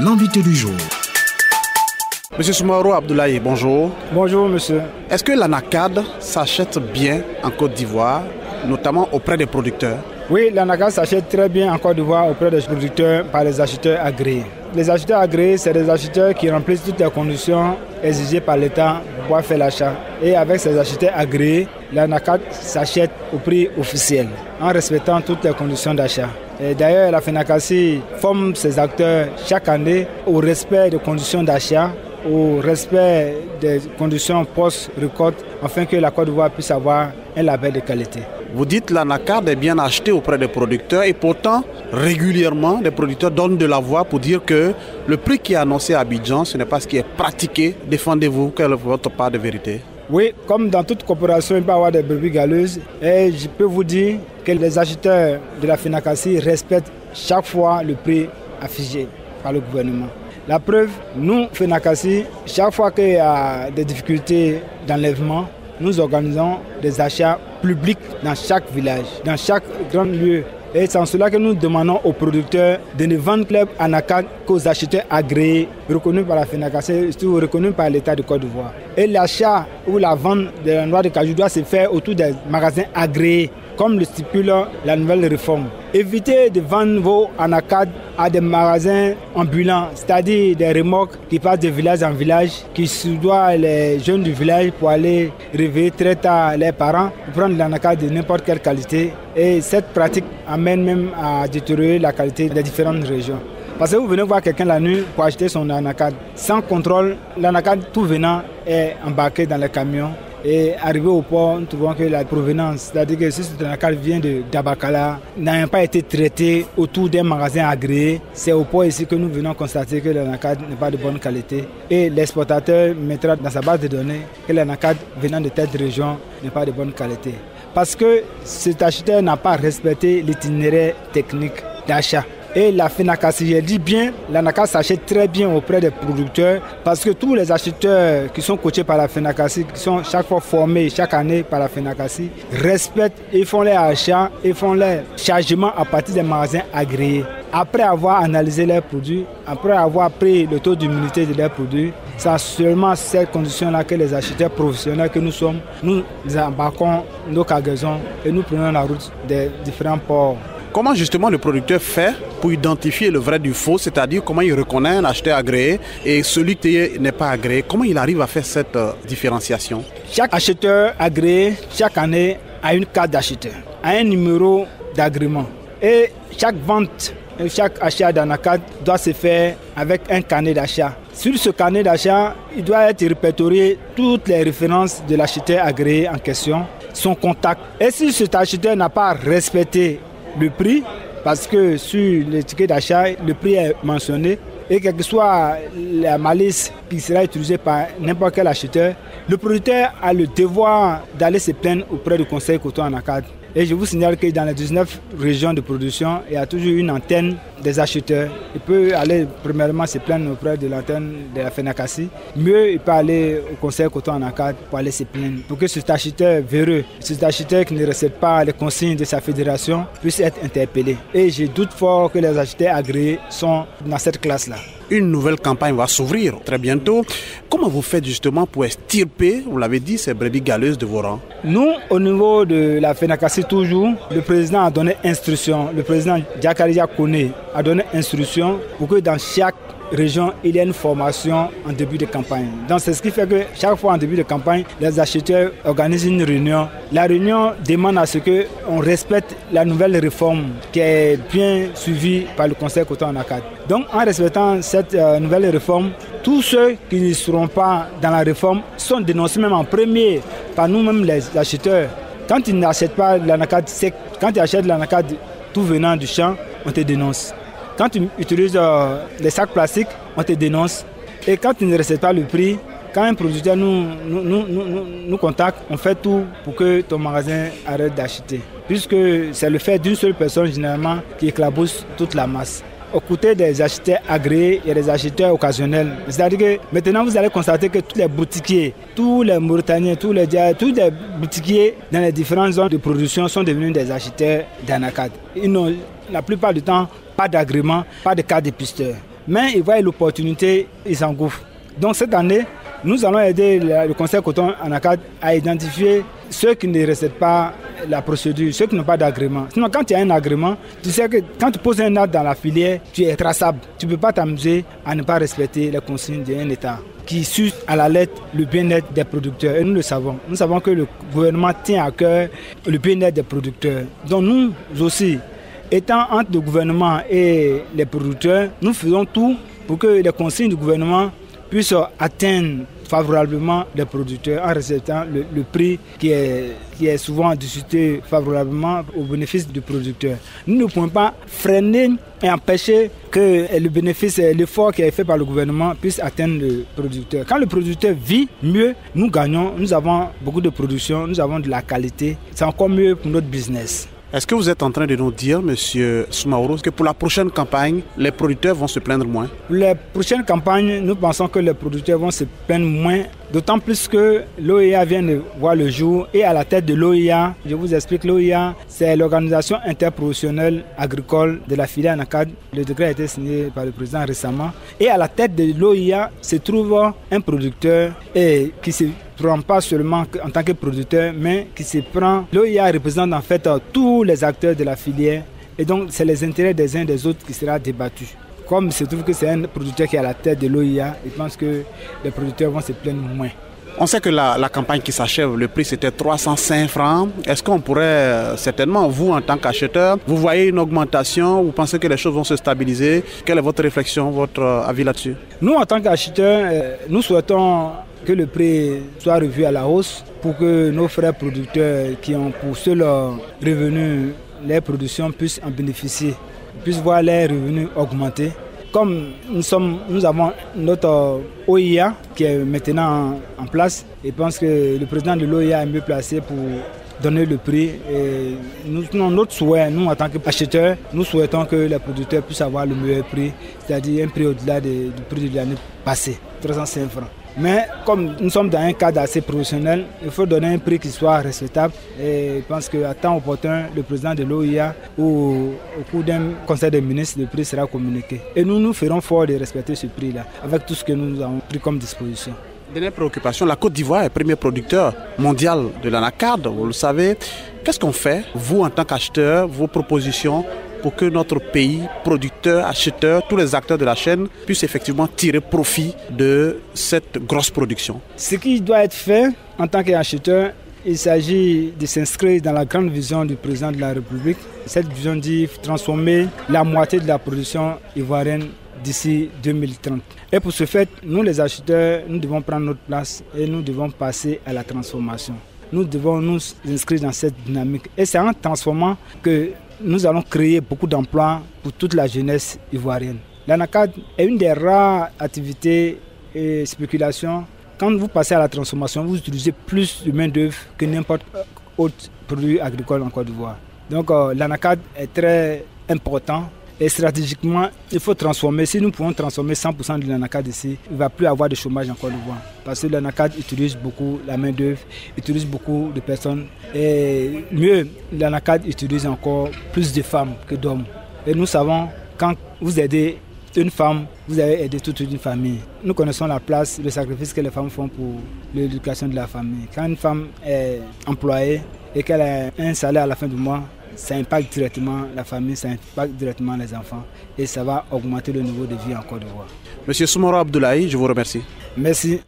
l'invité du jour. Monsieur Soumaoro Abdoulaye, bonjour. Bonjour monsieur. Est-ce que l'anacade s'achète bien en Côte d'Ivoire, notamment auprès des producteurs? Oui, l'anacade s'achète très bien en Côte d'Ivoire auprès des producteurs par les acheteurs agréés. Les acheteurs agréés, c'est des acheteurs qui remplissent toutes les conditions exigées par l'État pour pouvoir faire l'achat. Et avec ces acheteurs agréés, l'anacade s'achète au prix officiel, en respectant toutes les conditions d'achat. Et d'ailleurs, la FENACACI forme ses acteurs chaque année au respect des conditions d'achat, au respect des conditions post-récolte, afin que la Côte d'Ivoire puisse avoir un label de qualité. Vous dites que l'anacade est bien achetée auprès des producteurs et pourtant, régulièrement, les producteurs donnent de la voix pour dire que le prix qui est annoncé à Abidjan, ce n'est pas ce qui est pratiqué. Défendez-vous, quelle est votre part de vérité? Oui, comme dans toute coopération, il peut y avoir des brebis galeuses. Et je peux vous dire que les acheteurs de la FENACACI respectent chaque fois le prix affiché par le gouvernement. La preuve, nous, FENACACI, chaque fois qu'il y a des difficultés d'enlèvement, nous organisons des achats publics dans chaque village, dans chaque grand lieu. Et c'est en cela que nous demandons aux producteurs de ne vendre club anacade qu'aux acheteurs agréés, reconnus par la FENACACI, surtout reconnus par l'État de Côte d'Ivoire. Et l'achat ou la vente des noix de cajou doit se faire autour des magasins agréés, comme le stipule la nouvelle réforme. Évitez de vendre vos anacades à des magasins ambulants, c'est-à-dire des remorques qui passent de village en village, qui soudoient les jeunes du village pour aller réveiller très tard les parents, pour prendre l'anacade de n'importe quelle qualité. Et cette pratique amène même à détériorer la qualité des différentes régions. Parce que vous venez voir quelqu'un la nuit pour acheter son anacade. Sans contrôle, l'anacade tout venant est embarqué dans les camions. Et arrivé au port, nous trouvons que la provenance, c'est-à-dire que si cet anacade vient d'Abakala, n'a pas été traité autour d'un magasin agréé, c'est au port ici que nous venons constater que l'anacade n'est pas de bonne qualité. Et l'exportateur mettra dans sa base de données que l'anacade venant de telle région n'est pas de bonne qualité. Parce que cet acheteur n'a pas respecté l'itinéraire technique d'achat. Et la FENACACI, je dis bien, l'anacade s'achète très bien auprès des producteurs parce que tous les acheteurs qui sont coachés par la FENACACI, qui sont chaque fois formés chaque année par la FENACACI, respectent et font les achats et font les chargements à partir des magasins agréés. Après avoir analysé leurs produits, après avoir pris le taux d'humidité de leurs produits, c'est seulement ces conditions-là que les acheteurs professionnels que nous sommes, nous embarquons nos cargaisons et nous prenons la route des différents ports. Comment justement le producteur fait pour identifier le vrai du faux, c'est-à-dire comment il reconnaît un acheteur agréé et celui qui n'est pas agréé? Comment il arrive à faire cette différenciation? Chaque acheteur agréé, chaque année, a une carte d'acheteur, a un numéro d'agrément. Et chaque vente, chaque achat d'anacade doit se faire avec un carnet d'achat. Sur ce carnet d'achat, il doit être répertorié toutes les références de l'acheteur agréé en question, son contact. Et si cet acheteur n'a pas respecté le prix, parce que sur l'étiquette d'achat, le prix est mentionné, et quelle que soit la malice qui sera utilisée par n'importe quel acheteur, le producteur a le devoir d'aller se plaindre auprès du Conseil coton anacade. Et je vous signale que dans les 19 régions de production, il y a toujours une antenne des acheteurs. Il peut aller premièrement se plaindre auprès de l'antenne de la FENACACI. Mieux, il peut aller au Conseil coton anacade pour aller se plaindre. Pour que cet acheteur véreux, cet acheteur qui ne respecte pas les consignes de sa fédération, puisse être interpellé. Et je doute fort que les acheteurs agréés sont dans cette classe-là. Une nouvelle campagne va s'ouvrir très bientôt. Comment vous faites justement pour extirper, vous l'avez dit, ces brebis galeuses de vos rangs? Nous, au niveau de la FENACACI toujours, le président a donné instruction, le président Diakaria Kone a donné instruction pour que dans chaque région, il y a une formation en début de campagne. Donc c'est ce qui fait que chaque fois en début de campagne, les acheteurs organisent une réunion. La réunion demande à ce qu'on respecte la nouvelle réforme qui est bien suivie par le Conseil coton anacade. Donc en respectant cette nouvelle réforme, tous ceux qui ne seront pas dans la réforme sont dénoncés même en premier par nous-mêmes les acheteurs. Quand ils n'achètent pas l'anacade sec, quand ils achètent l'anacade tout venant du champ, on te dénonce. Quand tu utilises les sacs plastiques, on te dénonce. Et quand tu ne respectes pas le prix, quand un producteur nous contacte, on fait tout pour que ton magasin arrête d'acheter. Puisque c'est le fait d'une seule personne généralement qui éclabousse toute la masse. Aux côtés des acheteurs agréés et des acheteurs occasionnels. C'est-à-dire que maintenant vous allez constater que tous les boutiquiers, tous les Mauritaniens, tous les boutiquiers dans les différentes zones de production sont devenus des acheteurs d'anacade. Ils n'ont la plupart du temps pas d'agrément, pas de carte de pisteur. mais ils voient l'opportunité, ils s'engouffrent. Donc cette année, nous allons aider le Conseil coton Anacad à identifier ceux qui ne respectent pas la procédure, ceux qui n'ont pas d'agrément. Sinon, quand tu as un agrément, tu sais que quand tu poses un acte dans la filière, tu es traçable. Tu ne peux pas t'amuser à ne pas respecter les consignes d'un État qui suit à la lettre le bien-être des producteurs. Et nous le savons. Nous savons que le gouvernement tient à cœur le bien-être des producteurs. Donc nous aussi, étant entre le gouvernement et les producteurs, nous faisons tout pour que les consignes du gouvernement puissent atteindre favorablement les producteurs en respectant le prix qui est souvent discuté favorablement au bénéfice du producteur. Nous ne pouvons pas freiner et empêcher que le bénéfice, l'effort qui est fait par le gouvernement puisse atteindre le producteur. Quand le producteur vit mieux, nous gagnons, nous avons beaucoup de production, nous avons de la qualité, c'est encore mieux pour notre business. Est-ce que vous êtes en train de nous dire, M. Soumaoro, que pour la prochaine campagne, les producteurs vont se plaindre moins? Pour les prochaines campagnes, nous pensons que les producteurs vont se plaindre moins, d'autant plus que l'OIA vient de voir le jour. Et à la tête de l'OIA, je vous explique, l'OIA, c'est l'organisation interprofessionnelle agricole de la filière Anacad. Le décret a été signé par le président récemment. Et à la tête de l'OIA se trouve un producteur qui se prend pas seulement en tant que producteur, mais qui se prend. L'OIA représente en fait tous les acteurs de la filière. Et donc, c'est les intérêts des uns et des autres qui sera débattu. Comme il se trouve que c'est un producteur qui est à la tête de l'OIA, je pense que les producteurs vont se plaindre moins. On sait que la campagne qui s'achève, le prix c'était 305 francs. Est-ce qu'on pourrait certainement, vous en tant qu'acheteur, vous voyez une augmentation? Vous pensez que les choses vont se stabiliser? Quelle est votre réflexion, votre avis là-dessus? Nous, en tant qu'acheteurs, nous souhaitons que le prix soit revu à la hausse pour que nos frères producteurs qui ont pour seul revenu les productions puissent en bénéficier, puissent voir les revenus augmenter. Comme nous avons notre OIA qui est maintenant en place, et je pense que le président de l'OIA est mieux placé pour donner le prix. Et notre souhait, nous en tant qu'acheteurs, nous souhaitons que les producteurs puissent avoir le meilleur prix, c'est-à-dire un prix au-delà du prix de l'année passée, 305 francs. Mais comme nous sommes dans un cadre assez professionnel, il faut donner un prix qui soit respectable. Et je pense qu'à temps opportun, le président de l'OIA ou au cours d'un conseil des ministres, le prix sera communiqué. Et nous ferons fort de respecter ce prix-là, avec tout ce que nous avons pris comme disposition. Dernière préoccupation, la Côte d'Ivoire est premier producteur mondial de l'anacarde, vous le savez. Qu'est-ce qu'on fait, vous en tant qu'acheteur, vos propositions pour que notre pays, producteurs, acheteurs, tous les acteurs de la chaîne puissent effectivement tirer profit de cette grosse production? Ce qui doit être fait en tant qu'acheteur, il s'agit de s'inscrire dans la grande vision du président de la République. Cette vision dit transformer la moitié de la production ivoirienne d'ici 2030. Et pour ce fait, nous les acheteurs, nous devons prendre notre place et nous devons passer à la transformation. Nous devons nous inscrire dans cette dynamique. Et c'est en transformant que nous allons créer beaucoup d'emplois pour toute la jeunesse ivoirienne. L'anacad est une des rares activités et spéculations. Quand vous passez à la transformation, vous utilisez plus de main-d'œuvre que n'importe quel autre produit agricole en Côte d'Ivoire. Donc l'anacad est très important. Et stratégiquement, il faut transformer. Si nous pouvons transformer 100% de l'anacad ici, il ne va plus avoir de chômage en Côte d'Ivoire. Parce que l'anacad utilise beaucoup la main-d'œuvre, utilise beaucoup de personnes. Et mieux, l'anacad utilise encore plus de femmes que d'hommes. Et nous savons, quand vous aidez une femme, vous avez aidé toute une famille. Nous connaissons la place, le sacrifice que les femmes font pour l'éducation de la famille. Quand une femme est employée et qu'elle a un salaire à la fin du mois, ça impacte directement la famille, ça impacte directement les enfants et ça va augmenter le niveau de vie en Côte d'Ivoire. Monsieur Soumaoro Abdoulaye, je vous remercie. Merci.